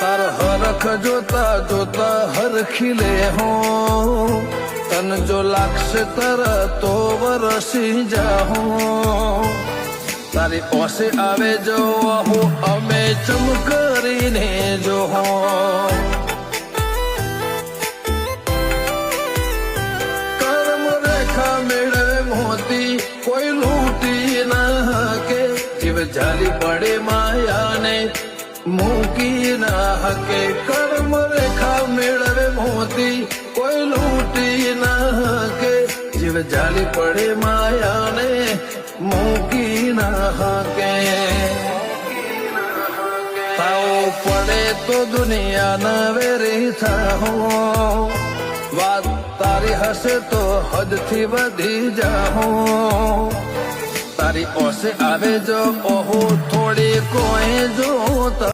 તાર હરખ જોતા જોતા હરખી લે હો તન જો લાગશે તરતો વરસી જાહું તારી ઓસે આવે જો હું અમે ચમ કરીને જો કર્મ રેખા મેળવે મોતી કોઈ લૂંટી ના હકે જીવ જાલી પડે માયાને મૂકી ના હકે કર્મ રેખા મેળવે મોતી કોઈ લૂંટી ના હકે જીવ જાલી પડે માયાને મૂકી ના હકે તાવ પડે તો દુનિયા ના વેરી થાહો વાત તારી હશે તો હદથી વધી જાહો તારી ઓસે આવે જો ઓહો થોડી કોઈ જો